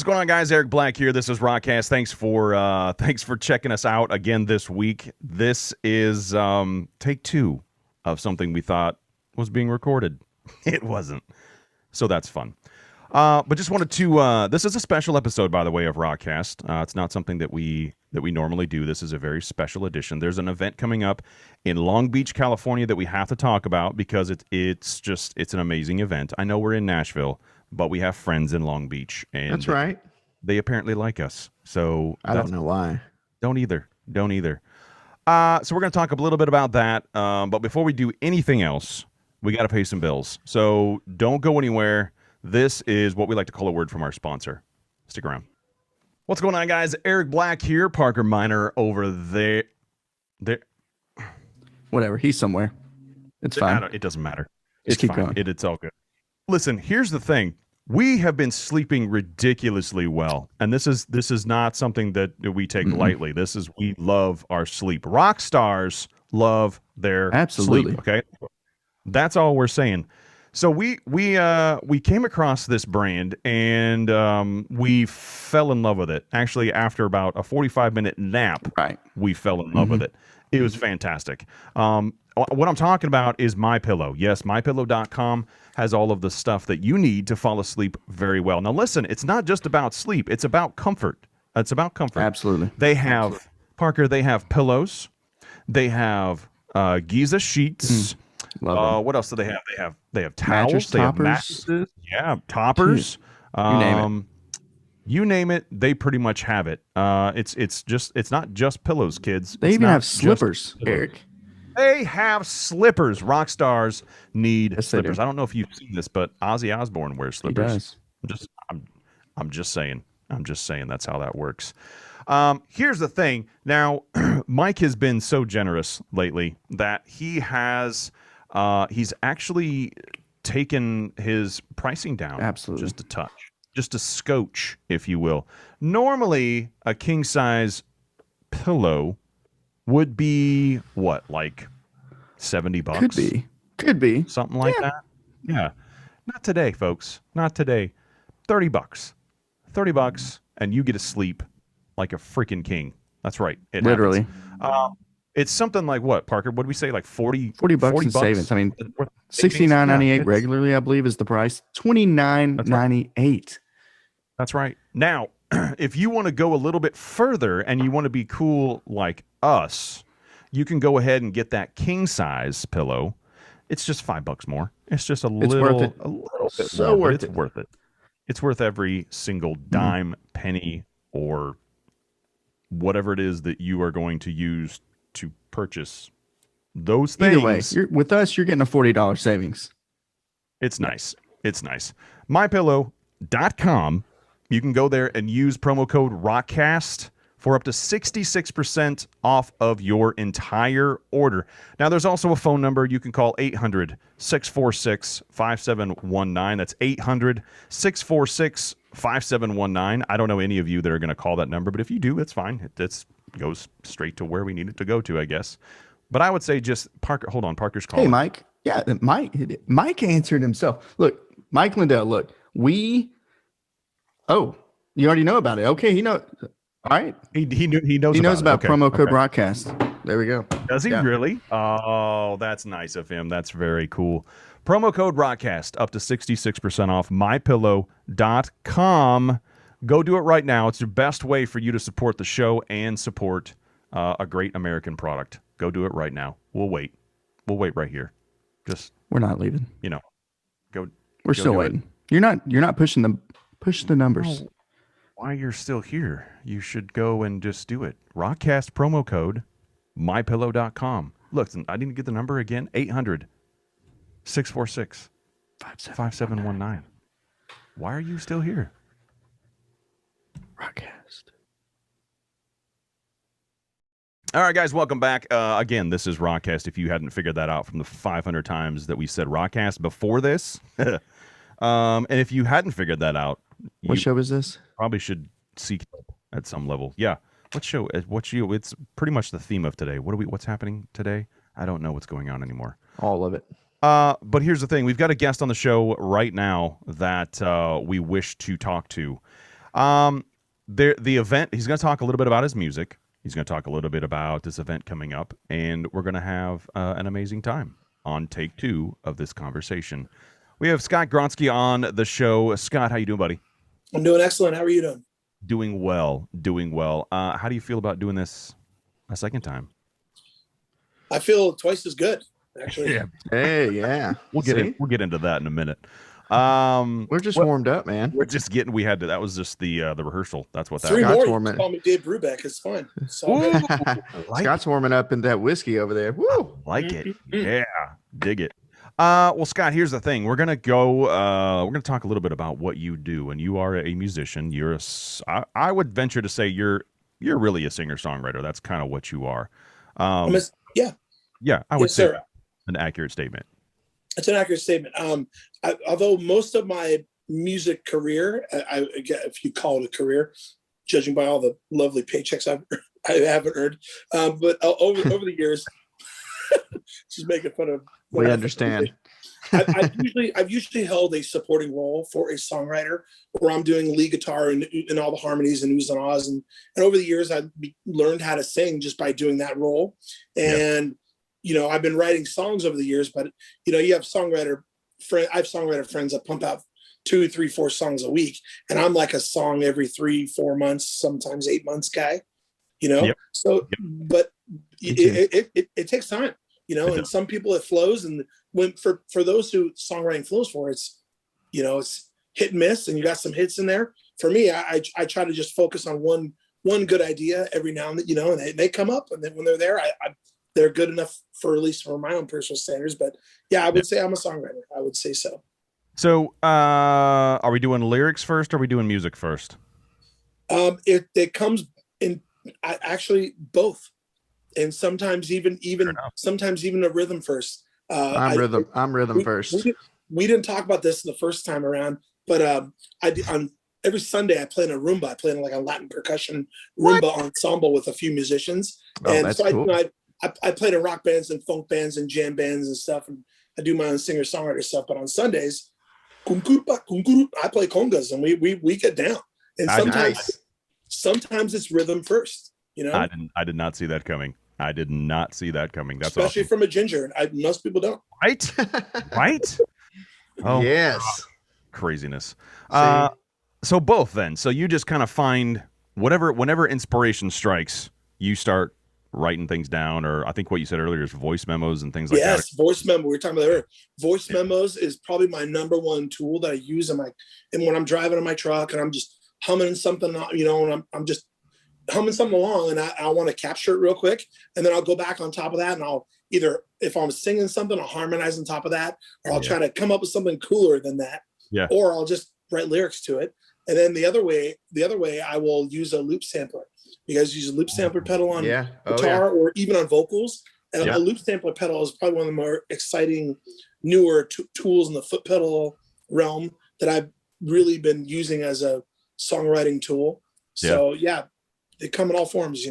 What's going on, guys? Eric Black here. This is ROCKCAST. Thanks for checking us out again this week. This is take 2 of something we thought was being recorded. It wasn't, so that's fun. But just wanted to. This is a special episode, by the way, of ROCKCAST. It's not something that we normally do. This is a very special edition. There's an event coming up in Long Beach, California, that we have to talk about because it's an amazing event. I know we're in Nashville, but we have friends in Long Beach, and that's right. They apparently like us. So I don't know why. Don't either. So we're going to talk a little bit about that. But before we do anything else, we got to pay some bills. So don't go anywhere. This is what we like to call a word from our sponsor. Stick around. What's going on, guys? Eric Black here. Parker Miner over there. Whatever. He's somewhere. It's fine. It doesn't matter. Just keep going. It's all good. Listen, here's the thing. We have been sleeping ridiculously well, and this is not something that we take lightly. We love our sleep. Rock stars love their sleep. Okay, that's all we're saying. So we came across this brand, and we fell in love with it. Actually, after about a 45-minute nap, we fell in love with it. It was fantastic. What I'm talking about is MyPillow. Yes, MyPillow.com has all of the stuff that you need to fall asleep very well. Now, listen, it's not just about sleep. It's about comfort. Absolutely. They have, Parker, they have pillows. They have Giza sheets. What else do they have? They have towels. They have mattresses. Yeah, toppers. You name it, they pretty much have it. It's not just pillows, kids. They even have slippers, Eric. They have slippers. Rock stars need slippers. I don't know if you've seen this, but Ozzy Osbourne wears slippers. He does. I'm just saying that's how that works. Here's the thing. Now, Mike has been so generous lately that he's actually taken his pricing down. Absolutely. Just a touch. Just a scotch, if you will. Normally, a king size pillow would be what, like $70? Could be something like that. Yeah, not today, folks. Not today. $30, and you get to sleep like a freaking king. That's right. Literally. It's something like what, Parker? What did we say? Like 40 bucks in savings. I mean, $69.98 regularly, I believe, is the price. $29.98. That's right. Now, if you want to go a little bit further and you want to be cool like us, you can go ahead and get that king size pillow. It's just $5 more. It's just a little bit so more, worth it's worth it. It's worth every single dime, penny, or whatever it is that you are going to use to purchase those things. Either way, with us, you're getting a $40 savings. It's nice. MyPillow.com. You can go there and use promo code ROCKCAST for up to 66% off of your entire order. Now, there's also a phone number. You can call 800-646-5719. That's 800-646-5719. I don't know any of you that are going to call that number, but if you do, it's fine. It goes straight to where we need it to go to, I guess. But I would say just Parker. Hold on, Parker's calling. Hey, Mike. Yeah, Mike answered himself. Look, Mike Lindell. Look, Oh, you already know about it. Okay, he knows. All right. He knows about promo code ROCKCAST. There we go. Does he really? Oh, that's nice of him. That's very cool. Promo code ROCKCAST up to 66% off. MyPillow.com. Go do it right now. It's the best way for you to support the show and support a great American product. Go do it right now. We'll wait. We'll wait right here. We're not leaving. We're still waiting. You're not pushing the numbers. Oh, why you're still here? You should go and just do it. ROCKCAST promo code MyPillow.com. Look, I didn't get the number again. 800-646-5719. Why are you still here? ROCKCAST. All right, guys, welcome back. Again, this is ROCKCAST. If you hadn't figured that out from the 500 times that we said ROCKCAST before this, and if you hadn't figured that out, what show is this? Probably should seek help at some level. Yeah. What show? It's pretty much the theme of today. What's happening today? I don't know what's going on anymore. All of it. But here's the thing. We've got a guest on the show right now that we wish to talk to. The event, he's going to talk a little bit about his music. He's going to talk a little bit about this event coming up, and we're going to have an amazing time on take 2 of this conversation. We have Scott Gronsky on the show. Scott, how you doing, buddy? I'm doing excellent. How are you doing? Doing well. How do you feel about doing this a second time? I feel twice as good, actually. Yeah. Hey, yeah. We'll get into that in a minute. We're just warmed up, man. We're just getting. That was just the rehersal. That's what that. Three was. more. Call me Dave Brubeck. It's fine. It's all good. Scott's warming up in that whiskey over there. Woo! Like it. Yeah. Dig it. Well, Scott, here's the thing. We're gonna go. We're gonna talk a little bit about what you do, and you are a musician. I would venture to say you're really a singer-songwriter. That's kind of what you are. Yeah. Yeah, I would say an accurate statement. It's an accurate statement. Although most of my music career, if you call it a career, judging by all the lovely paychecks I haven't earned, but over the years, just making fun of. We understand. I've usually held a supporting role for a songwriter, where I'm doing lead guitar and all the harmonies and oohs and ahs, and over the years I've learned how to sing just by doing that role, and. I've been writing songs over the years, but you have I have songwriter friends that pump out 2, 3, 4 songs a week, and I'm like a song every 3, 4 months, sometimes 8 months guy. So, but it takes time, and some people it flows, and when for those who songwriting flows for, it's hit and miss, and you got some hits in there. For me, I try to just focus on one good idea every now and then, and they come up, and then when they're there, they're good enough for at least for my own personal standards. But yeah, I would say I'm a songwriter. I would say so. So are we doing lyrics first or are we doing music first? It comes in actually both. And sometimes even a rhythm first. I'm rhythm first. We didn't talk about this the first time around, but on every Sunday I play in a Roomba. I play in like a Latin percussion Roomba ensemble with a few musicians. Oh, that's cool. I played in rock bands and funk bands and jam bands and stuff, and I do my own singer-songwriter stuff. But on Sundays, I play congas, and we get down. And sometimes it's rhythm first. I did not see that coming. That's especially awesome. From a ginger. Most people don't. Right? Right? Oh yes. Craziness. So both then. So you just kind of find whenever inspiration strikes, you start writing things down, or I think what you said earlier is voice memos and things like that. Yes, voice memo. We were talking about that earlier. Voice memos is probably my number one tool that I use and when I'm driving in my truck and I'm just humming something, and I'm just humming something along, and I want to capture it real quick, and then I'll go back on top of that, and I'll either, if I'm singing something, I'll harmonize on top of that, or I'll try to come up with something cooler than that, or I'll just write lyrics to it. And then the other way, I will use a loop sampler. You guys use a loop sampler pedal on guitar or even on vocals. And a loop sampler pedal is probably one of the more exciting, newer tools in the foot pedal realm that I've really been using as a songwriting tool. So they come in all forms,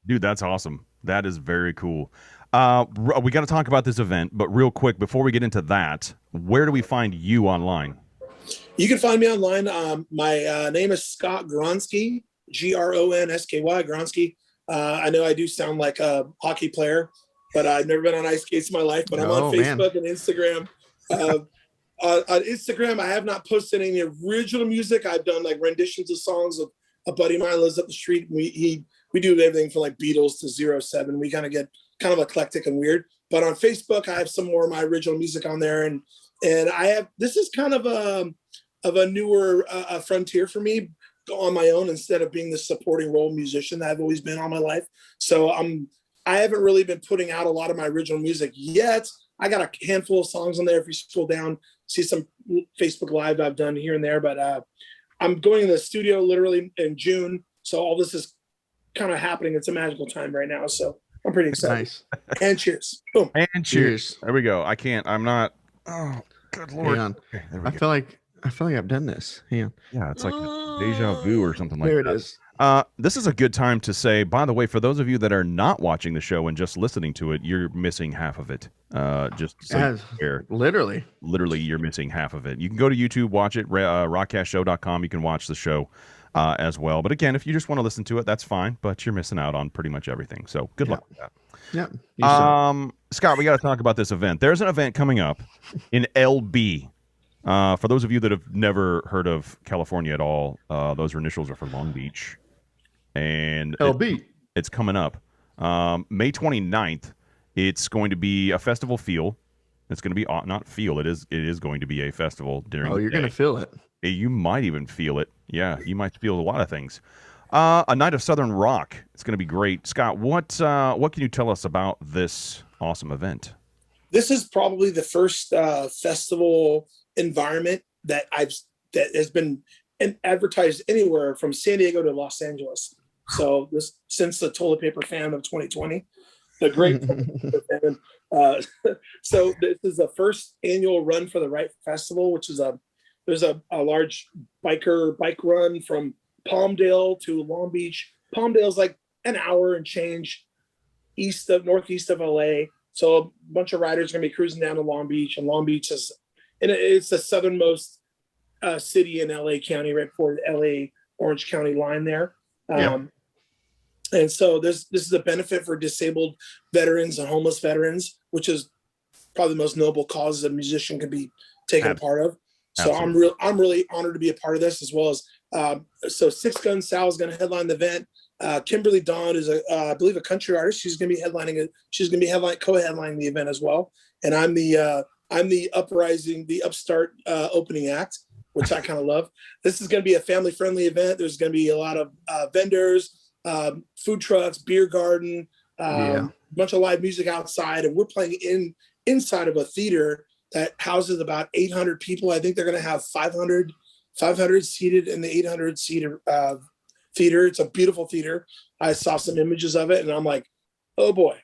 Dude, that's awesome. That is very cool. We got to talk about this event, but real quick, before we get into that, where do we find you online? You can find me online. My name is Scott Gronsky, Gronsky, Gronsky. I know I do sound like a hockey player, but I've never been on ice skates in my life, but I'm on Facebook and Instagram. On Instagram, I have not posted any original music. I've done like renditions of songs of a buddy of mine lives up the street. We do everything from like Beatles to 07. We kind of get kind of eclectic and weird. But on Facebook, I have some more of my original music on there, and I have, this is kind of a newer frontier for me, on my own instead of being the supporting role musician that I've always been all my life. So I haven't really been putting out a lot of my original music yet. I got a handful of songs on there. If you scroll down, see some Facebook Live I've done here and there, but I'm going in the studio literally in June. So all this is kind of happening. It's a magical time right now. So I'm pretty excited. Nice. And cheers. Boom. And cheers. There we go. I'm not. Oh, good Lord. Hang on. Okay, I feel like I've done this. Hang on. Yeah, it's like deja vu or something like that. There it is. This is a good time to say, by the way, for those of you that are not watching the show and just listening to it, you're missing half of it. Just so literally, you're missing half of it. You can go to YouTube, watch it, rockcastshow.com. You can watch the show. as well. But again, if you just want to listen to it, that's fine. But you're missing out on pretty much everything. So good luck with that. Yeah. Scott, we got to talk about this event. There's an event coming up in LB. For those of you that have never heard of California at all, those initials are for Long Beach. And LB. It's coming up. May 29th, it's going to be a festival feel. It's going to be not feel. It is going to be a festival during. Oh, you're going to feel it. You might even feel it. Yeah, you might feel a lot of things. A night of Southern rock. It's going to be great. Scott, what can you tell us about this awesome event? This is probably the first festival environment that has been advertised anywhere from San Diego to Los Angeles. So this since the toilet paper fan of 2020, the great fan. So this is the first annual run for the Rite Festival, which is there's a large bike run from Palmdale to Long Beach. Palmdale's like an hour and change northeast of LA. So a bunch of riders are gonna be cruising down to Long Beach, and Long Beach it's the southernmost city in LA County, right before the LA Orange County line there. And so this is a benefit for disabled veterans and homeless veterans, which is probably the most noble cause a musician could be taken a part of. So I'm really honored to be a part of this, as well as so Six Gun Sal is going to headline the event. Kimberly Dawn is I believe a country artist. She's going to be headlining it. She's going to be co-headlining the event as well. And I'm the upstart opening act, which I kind of love. This is going to be a family-friendly event. There's going to be a lot of vendors, food trucks, beer garden, a bunch of live music outside, and we're playing inside of a theater that houses about 800 people. I think they're going to have 500 seated in the 800 seater theater. It's a beautiful theater. I saw some images of it, and I'm like, oh boy,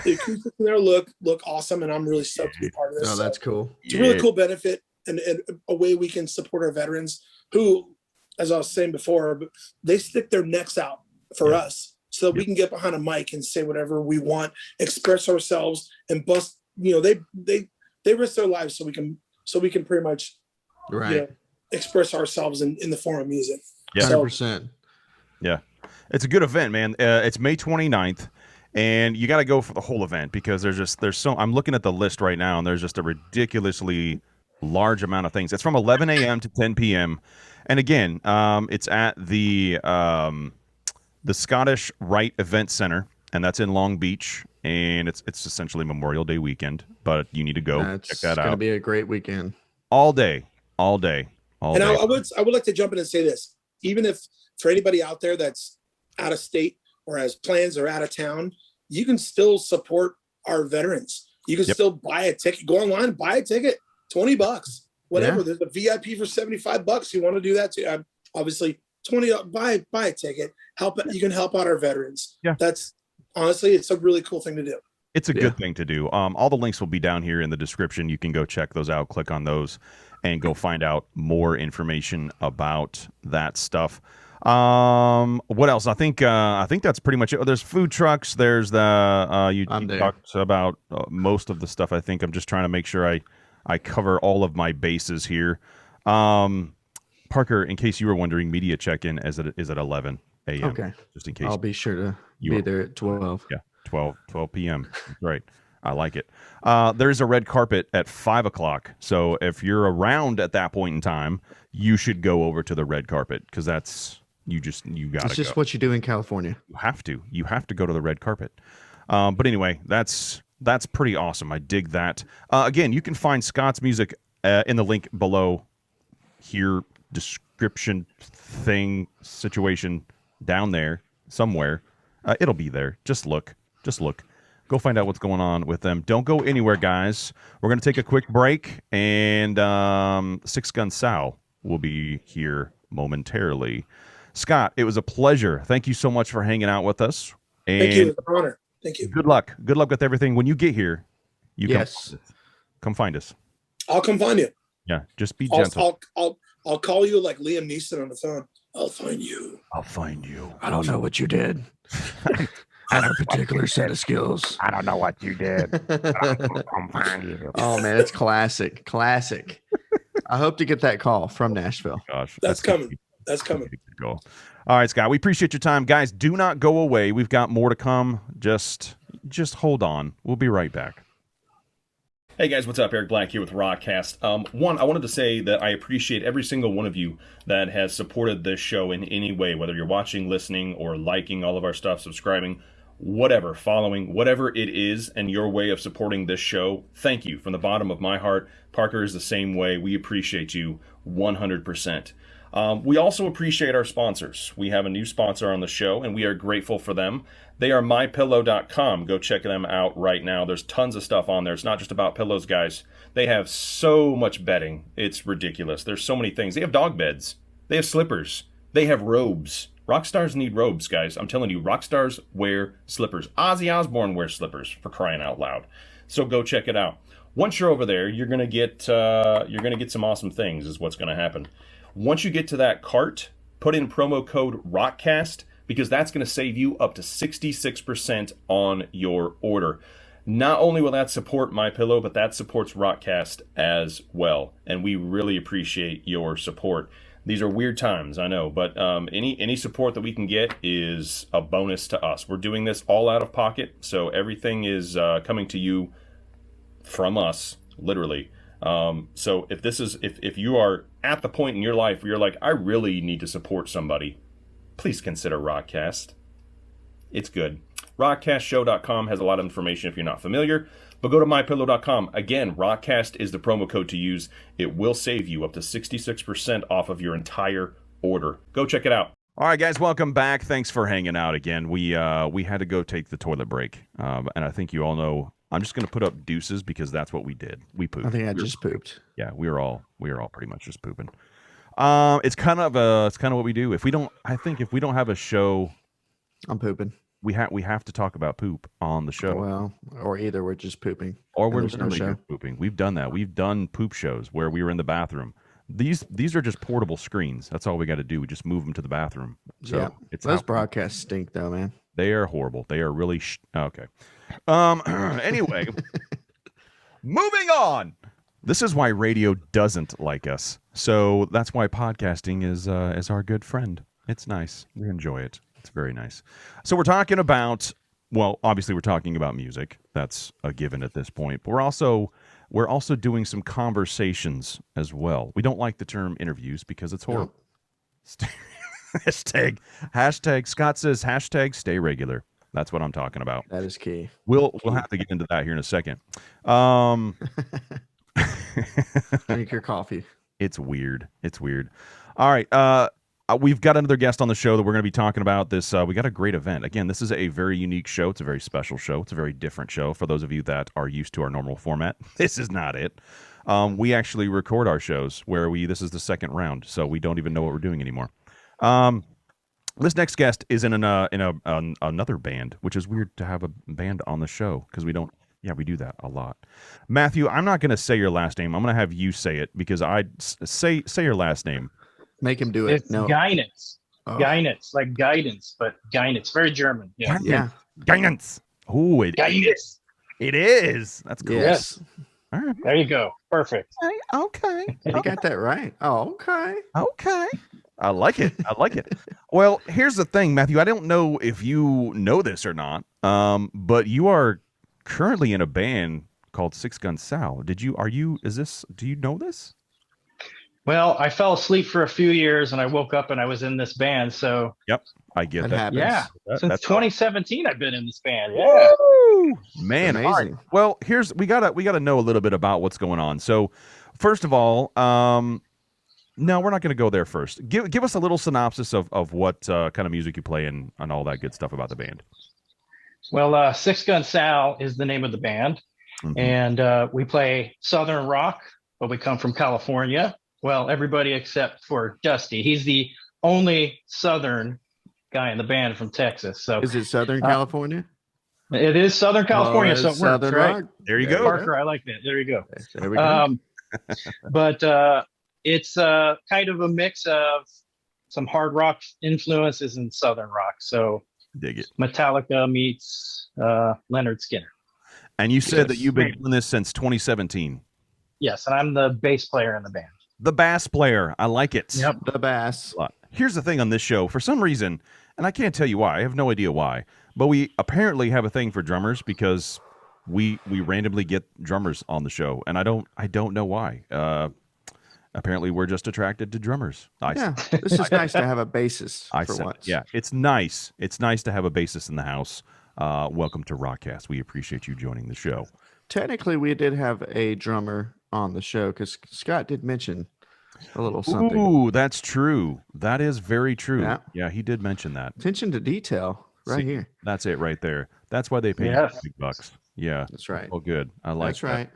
the acoustics in there look awesome, and I'm really stoked to be part of this. Oh, that's cool. It's a really cool benefit and a way we can support our veterans who, as I was saying before, they stick their necks out for us so that we can get behind a mic and say whatever we want, express ourselves, and bust. They risk their lives so we can pretty much express ourselves in the form of music. 100%. Yeah, it's a good event, man. It's May 29th, and you got to go for the whole event because there's so. I'm looking at the list right now, and there's just a ridiculously large amount of things. It's from 11 a.m. to 10 p.m. And again, it's at the Scottish Rite Event Center, and that's in Long Beach. And it's essentially Memorial Day weekend, but you need to go check that out. It's going to be a great weekend. All day. I would like to jump in and say this, even if for anybody out there that's out of state or has plans or out of town, you can still support our veterans. You can still buy a ticket, go online, buy a ticket, $20, whatever. There's a VIP for $75. You want to do that too? Obviously, $20. Buy a ticket. You can help out our veterans. Yeah, that's honestly, it's a really cool thing to do. It's a good thing to do. All the links will be down here in the description. You can go check those out, click on those, and go find out more information about that stuff. What else? I think that's pretty much it. There's food trucks. There's the you talked about most of the stuff. I think I'm just trying to make sure I cover all of my bases here. Parker, in case you were wondering, media check-in is at 11 a.m. Okay. Just in case. I'll be sure to be there at 12. Yeah, 12 p.m. Right. I like it. There's a red carpet at 5 o'clock. So if you're around at that point in time, you should go over to the red carpet because that's you got to. It's just what you do in California. You have to go to the red carpet. But anyway, that's pretty awesome. I dig that. Again, you can find Scott's music in the link below here. Description thing situation down there somewhere. It'll be there. Just look. Go find out what's going on with them. Don't go anywhere, guys. We're going to take a quick break, and Six Gun Sal will be here momentarily. Scott, it was a pleasure. Thank you so much for hanging out with us. And thank you. It's an honor. Thank you. Good luck. Good luck with everything. When you get here, come find us. I'll come find you. Yeah, just be gentle. I'll call you like Liam Neeson on the phone. I'll find you. I don't know what you did. I have a particular set of skills. I don't know what you did. I'll find you. Oh man, it's classic. I hope to get that call from Nashville. Gosh, that's coming. That's coming. Go. All right, Scott. We appreciate your time, guys. Do not go away. We've got more to come. Just hold on. We'll be right back. Hey guys, what's up? Eric Black here with ROCKCAST. One, I wanted to say that I appreciate every single one of you that has supported this show in any way, whether you're watching, listening, or liking all of our stuff, subscribing, whatever, following, whatever it is, and your way of supporting this show. Thank you from the bottom of my heart. Parker is the same way. We appreciate you 100%. We also appreciate our sponsors. We have a new sponsor on the show, and we are grateful for them. They are mypillow.com. Go check them out right now. There's tons of stuff on there. It's not just about pillows, guys. They have so much bedding. It's ridiculous. There's so many things. They have dog beds. They have slippers. They have robes. Rock stars need robes, guys. I'm telling you, rock stars wear slippers. Ozzy Osbourne wears slippers, for crying out loud. So go check it out. Once you're over there, you're gonna get some awesome things. Is what's gonna happen. Once you get to that cart, put in promo code ROCKCAST, because that's going to save you up to 66% on your order. Not only will that support MyPillow, but that supports ROCKCAST as well. And we really appreciate your support. These are weird times, I know, but any support that we can get is a bonus to us. We're doing this all out of pocket, so everything is coming to you from us, literally. So if you are at the point in your life where you're like, I really need to support somebody, please consider ROCKCAST. It's good. ROCKCASTshow.com has a lot of information if you're not familiar, but go to mypillow.com. Again, ROCKCAST is the promo code to use. It will save you up to 66% off of your entire order. Go check it out. All right, guys, welcome back. Thanks for hanging out again. We had to go take the toilet break, and I think you all know. I'm just going to put up deuces because that's what we did. We pooped. I think I just pooped. Yeah, we were all pretty much just pooping. It's kind of what we do. If we don't have a show, I'm pooping. We have to talk about poop on the show. Well, or either we're just pooping, or we're no show. pooping. We've done that. We've done poop shows where we were in the bathroom. These are just portable screens. That's all we got to do. We just move them to the bathroom. So yeah, those broadcasts stink, though, man. They are horrible. They are really okay. Anyway, moving on. This is why radio doesn't like us. So that's why podcasting is our good friend. It's nice. We enjoy it. It's very nice. So we're talking about, well, obviously we're talking about music. That's a given at this point. But we're also doing some conversations as well. We don't like the term interviews because it's horrible. No. hashtag Scott says hashtag stay regular. That's what I'm talking about. That is key. We'll have to get into that here in a second. Drink your coffee. It's weird. All right. We've got another guest on the show that we're going to be talking about this. We got a great event. Again, this is a very unique show. It's a very special show. It's a very different show. For those of you that are used to our normal format, this is not it. We actually record our shows where this is the second round, so we don't even know what we're doing anymore. This next guest is in another band, which is weird to have a band on the show because we don't. Yeah, we do that a lot. Matthew, I'm not going to say your last name. I'm going to have you say it because say your last name. Make him do it. It's Geinitz. Oh. Geinitz, like guidance, but Geinitz, very German. Yeah. Yeah. Geinitz. Oh, Geinitz. It is. That's cool. Yes. All right. There you go. Perfect. Okay. You got that right. Oh, okay. Okay. I like it. Well, here's the thing, Matthew. I don't know if you know this or not, but you are currently in a band called Six Gun Sal. Do you know this? Well, I fell asleep for a few years and I woke up and I was in this band. So yep, I get that. Happens. Yeah. Since 2017 I've been in this band. Yeah. Woo! Man, amazing. all right. Well, we gotta know a little bit about what's going on. So first of all, no, we're not going to go there first. Give us a little synopsis of what kind of music you play and all that good stuff about the band. Well, Six Gun Sal is the name of the band. Mm-hmm. And we play Southern rock, but we come from California. Well, everybody except for Dusty. He's the only Southern guy in the band from Texas. So is it Southern California? It is Southern California. So it Southern works, rock. Right? There you go. Parker, I like that. There you go. There we go. But it's kind of a mix of some hard rock influences and Southern rock. So dig it. Metallica meets Leonard Skinner. And you said that you've been doing this since 2017. Yes, and I'm the bass player in the band. The bass player. I like it. Yep. The bass. here's the thing on this show. For some reason, and I can't tell you why. I have no idea why. But we apparently have a thing for drummers because we randomly get drummers on the show, and I don't know why. Apparently, we're just attracted to drummers. This is nice to have a basis for once. Yeah, it's nice. It's nice to have a basis in the house. Welcome to ROCKCAST. We appreciate you joining the show. Technically, we did have a drummer on the show because Scott did mention a little something. Ooh, that's true. That is very true. Yeah, he did mention that. Attention to detail right here. That's it right there. That's why they pay big bucks. Yeah, that's right. Oh, good. I like that's that. Right.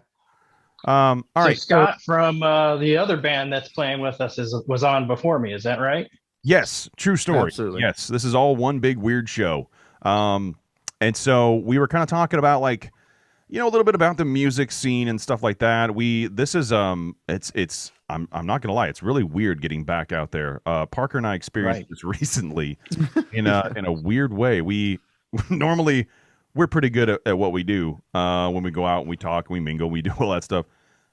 All right. Scott from the other band that's playing with us was on before me. Is that right? Yes, true story. Absolutely. Yes, this is all one big weird show. And so we were kind of talking about a little bit about the music scene and stuff like that. This is I'm not gonna lie, it's really weird getting back out there. Parker and I experienced this recently in a weird way. We normally we're pretty good at what we do when we go out and we talk, we mingle, we do all that stuff.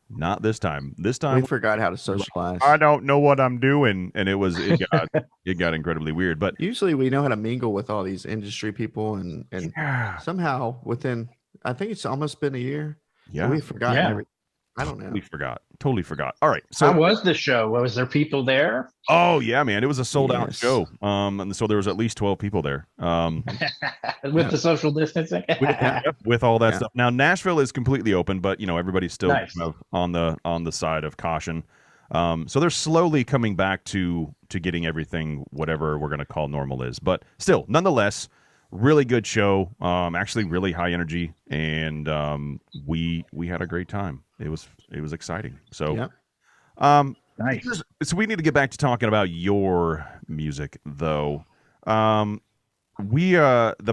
Not this time. This time we forgot how to socialize. I don't know what I'm doing, and it got incredibly weird. But usually we know how to mingle with all these industry people, and somehow within, I think it's almost been a year. Yeah, we forgot. Yeah. I don't know. We forgot. Totally forgot. All right. So how was the show? Was there people there? Oh yeah, man. It was a sold out show. And so there was at least 12 people there. With the social distancing. with all that stuff. Now Nashville is completely open, but everybody's still kind of on the side of caution. So they're slowly coming back to getting everything whatever we're gonna call normal is. But still, nonetheless, really good show. Actually really high energy, and we had a great time. It was exciting. So nice. So we need to get back to talking about your music though. The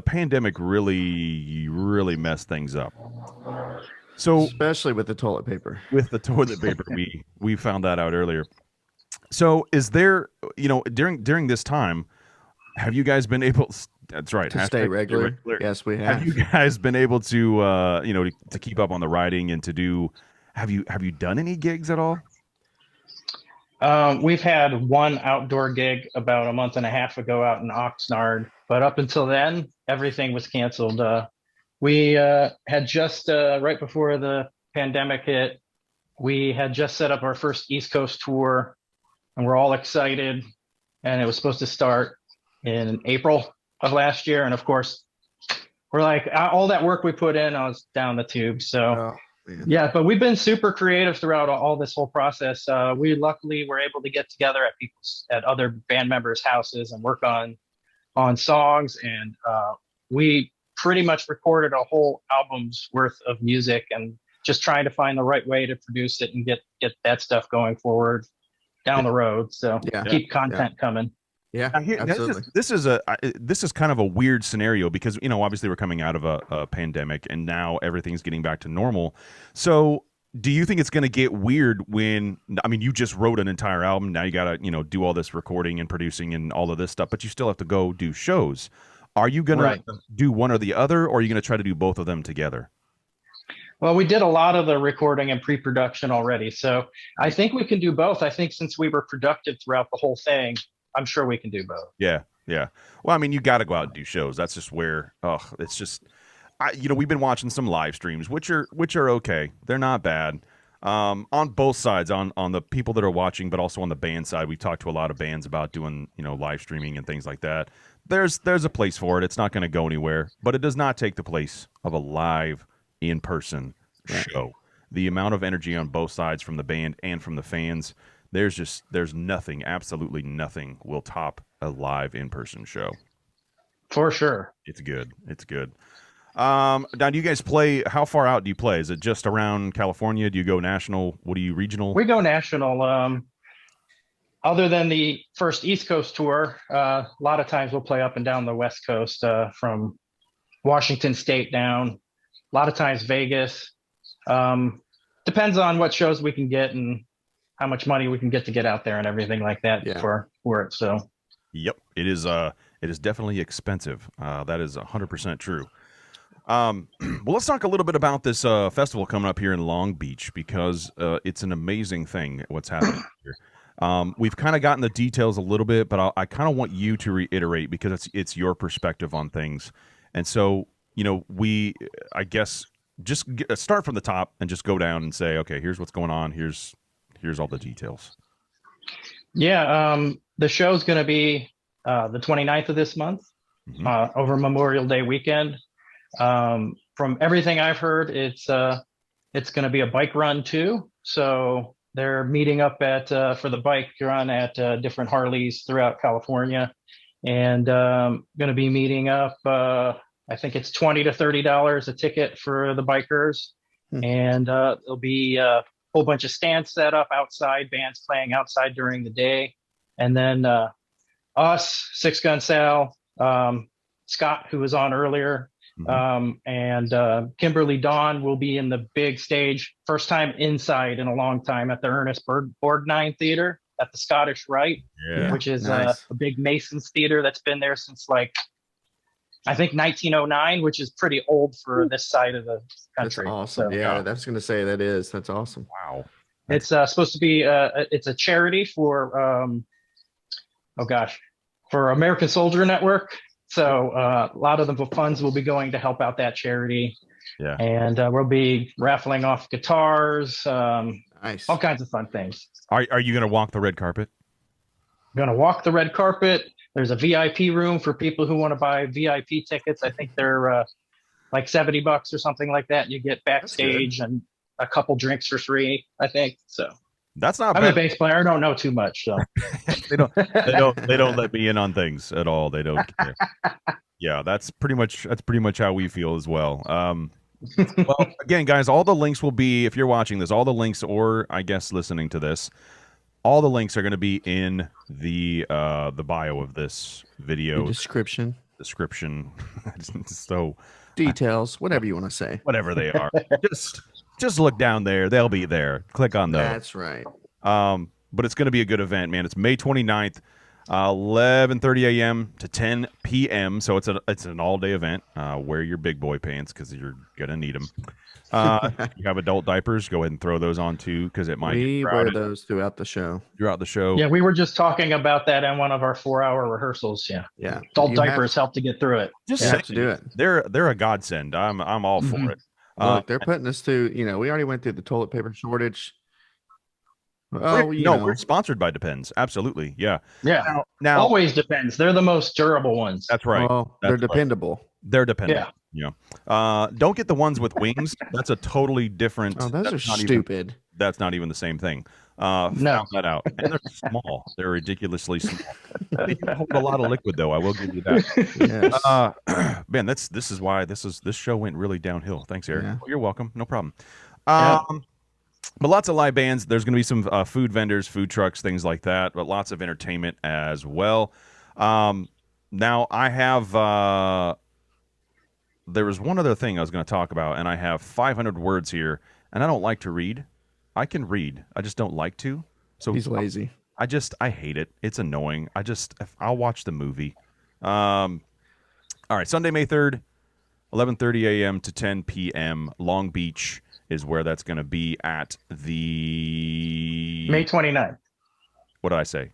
pandemic really messed things up. So especially with the toilet paper. With the toilet paper, we found that out earlier. So is there, during this time, have you guys been able? That's right. To stay regular. Yes, we have. Have you guys been able to, to keep up on the writing and to do? Have you done any gigs at all? We've had one outdoor gig about a month and a half ago out in Oxnard, but up until then, everything was canceled. We had just right before the pandemic hit, we had just set up our first East Coast tour, and we're all excited. And it was supposed to start in April of last year, and of course, we're like, all that work we put in, I was down the tube. So. Yeah, but we've been super creative throughout all this whole process. We luckily were able to get together at other band members' houses and work on songs, and we pretty much recorded a whole album's worth of music, and just trying to find the right way to produce it and get that stuff going forward down the road. So keep content coming. Yeah, absolutely. This is kind of a weird scenario because obviously we're coming out of a pandemic and now everything's getting back to normal. So do you think it's going to get weird when you just wrote an entire album, now you got to do all this recording and producing and all of this stuff, but you still have to go do shows. Are you going to do one or the other, or are you going to try to do both of them together? Well, we did a lot of the recording and pre-production already, so I think we can do both. I think since we were productive throughout the whole thing, I'm sure we can do both. Yeah. Well, you got to go out and do shows. That's just where, it's just, we've been watching some live streams, which are okay. They're not bad. On both sides, on the people that are watching, but also on the band side, we talked to a lot of bands about doing, live streaming and things like that. There's a place for it. It's not going to go anywhere, but it does not take the place of a live in-person show. The amount of energy on both sides from the band and from the fans, there's nothing, absolutely nothing will top a live in-person show. For sure. It's good. Now, do you guys play, how far out do you play? Is it just around California? Do you go national? What do you, regional? We go national. Other than the first East Coast tour, a lot of times we'll play up and down the West Coast, from Washington State down, a lot of times Vegas. Depends on what shows we can get and how much money we can get out there and everything like that for it. So, yep, it is definitely expensive. That is 100% true. Well, let's talk a little bit about this festival coming up here in Long Beach, because it's an amazing thing what's happening here. We've kind of gotten the details a little bit, but I kind of want you to reiterate because it's your perspective on things. And so, I guess just start from the top and just go down and say, okay, here's what's going on. Here's all the details. Yeah, the show's going to be the 29th of this month, over Memorial Day weekend. From everything I've heard, it's going to be a bike run too. So they're meeting up for the bike run at different Harleys throughout California, and going to be meeting up. I think it's $20 to $30 a ticket for the bikers, and there'll be a whole bunch of stands set up outside, bands playing outside during the day, and then us, Six Gun Sal, Scott, who was on earlier. And Kimberly Dawn will be in the big stage, first time inside in a long time, at the Ernest Borgnine Theater at the Scottish Rite, which is nice. A big Masons theater that's been there since I think 1909, which is pretty old for this side of the country. That's awesome. So, yeah, that's going to say that's awesome. Wow. It's supposed to be it's a charity for for American Soldier Network. So a lot of the funds will be going to help out that charity. Yeah. And we'll be raffling off guitars, nice. All kinds of fun things. Are you going to walk the red carpet? I'm going to walk the red carpet. There's a VIP room for people who want to buy VIP tickets. I think they're like $70 or something like that. You get backstage and a couple drinks for free, I think. So that's not I'm bad. a bass player. I don't know too much, so they don't let me in on things at all. They don't care. Yeah, that's pretty much how we feel as well. Well, again, guys, all the links will be, if you're watching this, all the links, or I guess listening to this, all the links are going to be in the bio of this video. The description. So details, whatever you want to say. Whatever they are. Just look down there. They'll be there. Click on those. That's right. But it's going to be a good event, man. It's May 29th, 11:30 a.m. to 10 p.m. So it's an all-day event. Wear your big boy pants because you're going to need them. You have adult diapers, go ahead and throw those on too, because it might we wear those throughout the show. Yeah, we were just talking about that in one of our 4-hour rehearsals. Yeah. Adult diapers help to get through it. Just have to do it. They're a godsend. I'm all for it. Look, they're putting us through. We already went through the toilet paper shortage. We're sponsored by Depends. Absolutely, yeah. Now always Depends. They're the most durable ones. That's right. They're dependable. They're dependable. Yeah. Don't get the ones with wings. That's a totally different. Oh, those are stupid. That's not even the same thing. Found that out. And they're small. They're ridiculously small. They can hold a lot of liquid, though. I will give you that. Yes. Man, this is why this show went really downhill. Thanks, Eric. Yeah. You're welcome. No problem. But lots of live bands. There's going to be some food vendors, food trucks, things like that. But lots of entertainment as well. Now I have. There was one other thing I was going to talk about, and I have 500 words here, and I don't like to read. I can read. I just don't like to. So he's lazy. I hate it. It's annoying. I'll watch the movie. All right, Sunday, May 3rd, 11:30 a.m. to 10 p.m. Long Beach is where that's going to be at. The May 29th. What did I say?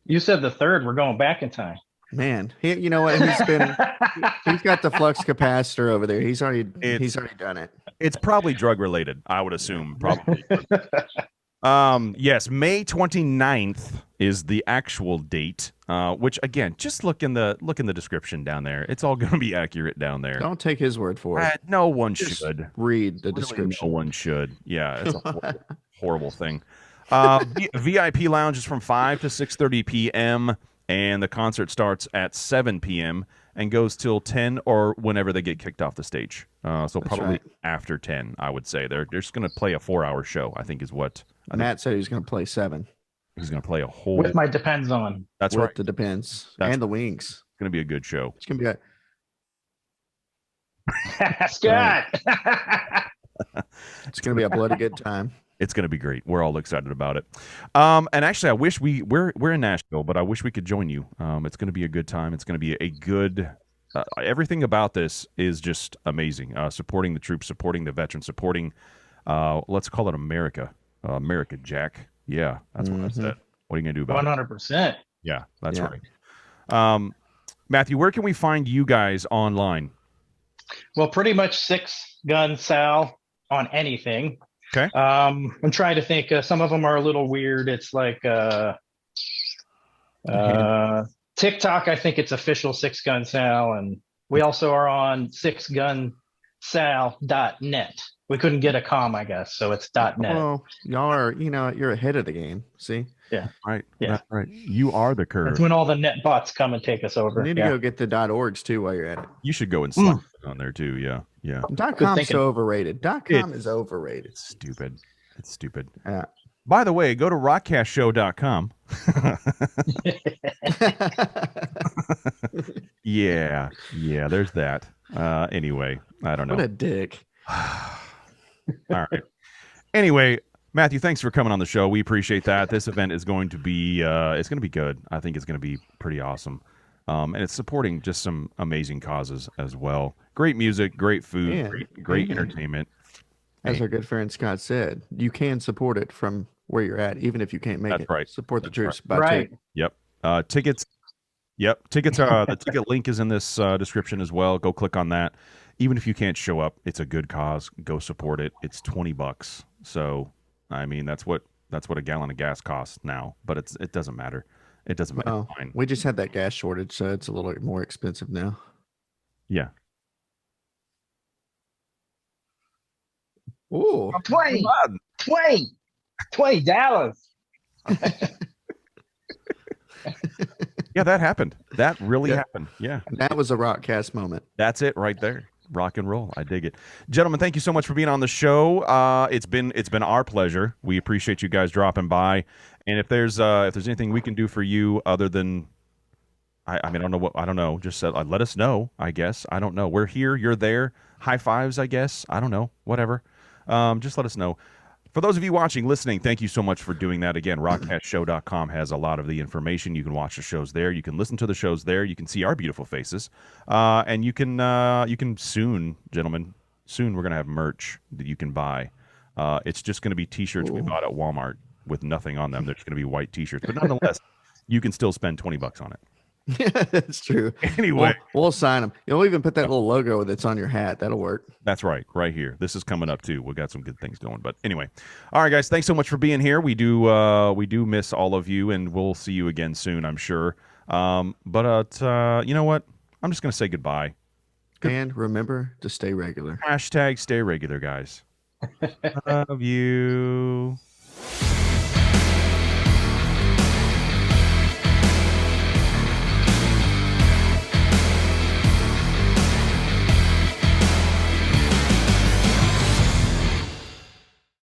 You said the 3rd. We're going back in time. Man, you know what? He's got the flux capacitor over there. He's already done it. It's probably drug related, I would assume. Probably. Yes, May 29th is the actual date. Which again, just look in the description down there. It's all going to be accurate down there. Don't take his word for it. No one should read the description. No one should. Yeah, it's a horrible thing. VIP lounge is from 5 to 6:30 p.m. and the concert starts at 7 p.m. and goes till 10 or whenever they get kicked off the stage. So probably after 10, I would say. They're just going to play a 4-hour show, I think is what. Matt said he was going to play 7. He's going to play a whole. With my Depends on. That's right. The Depends and the Wings. It's going to be a good show. It's going to be Scott. It's going to be a bloody good time. It's going to be great. We're all excited about it. And actually, I wish we're in Nashville, but I wish we could join you. It's going to be a good time. It's going to be a good. Everything about this is just amazing. Supporting the troops, supporting the veterans, supporting. Let's call it America. America, Jack. Yeah, that's what I said. What are you going to do about it? 100%. Yeah, that's right. Matthew, where can we find you guys online? Well, pretty much Six Gun Sal on anything. Okay. I'm trying to think. Some of them are a little weird. It's like TikTok. I think it's official Six Gun Sal, and we also are on sixgunsal.net. We couldn't get a com, I guess, so it's .net. Well, y'all are, you're ahead of the game. See? Yeah. Right. Yeah. That's right. You are the curve. That's when all the net bots come and take us over. You need to go get the .orgs too while you're at it. You should go and slap on there too. Yeah. Yeah. .com's so overrated. .com is overrated. It's stupid. It's stupid. Yeah. By the way, go to rockcastshow.com. Yeah. Yeah, there's that. Anyway, I don't know. What a dick. All right. Anyway, Matthew, thanks for coming on the show. We appreciate that. This event is going to be it's going to be good. I think it's going to be pretty awesome. And it's supporting just some amazing causes as well. Great music, great food, great entertainment. As our good friend Scott said, you can support it from where you're at, even if you can't make it. Right. Support the troops. Right. Yep. Tickets. Yep. Tickets. The ticket link is in this description as well. Go click on that. Even if you can't show up, it's a good cause. Go support it. It's $20. So, I mean, that's what a gallon of gas costs now. But it doesn't matter. It doesn't matter. Well, we just had that gas shortage, so it's a little more expensive now. Yeah. Ooh. $20. Yeah, that happened. That really happened. Yeah. That was a ROCKCAST moment. That's it right there. Rock and roll. I dig it. Gentlemen, thank you so much for being on the show. It's been our pleasure. We appreciate you guys dropping by. And if there's anything we can do for you other than I mean, I don't know. Just let us know, I guess. I don't know. We're here, you're there. High fives, I guess. I don't know. Whatever. Just let us know. For those of you watching, listening, thank you so much for doing that. Again, rockcastshow.com has a lot of the information. You can watch the shows there. You can listen to the shows there. You can see our beautiful faces. And you can soon, gentlemen, we're going to have merch that you can buy. It's just going to be T-shirts we bought at Walmart with nothing on them. They're just going to be white T-shirts. But nonetheless, you can still spend $20 on it. Yeah, that's true. Anyway, we'll sign them. You'll even put that little logo that's on your hat. That'll work. That's right here. This is coming up too. We've got some good things going. But anyway, all right, guys, thanks so much for being here. We do miss all of you, and we'll see you again soon, I'm sure. But you know what? I'm just gonna say goodbye. And remember to stay regular. #stay regular, guys. Love you.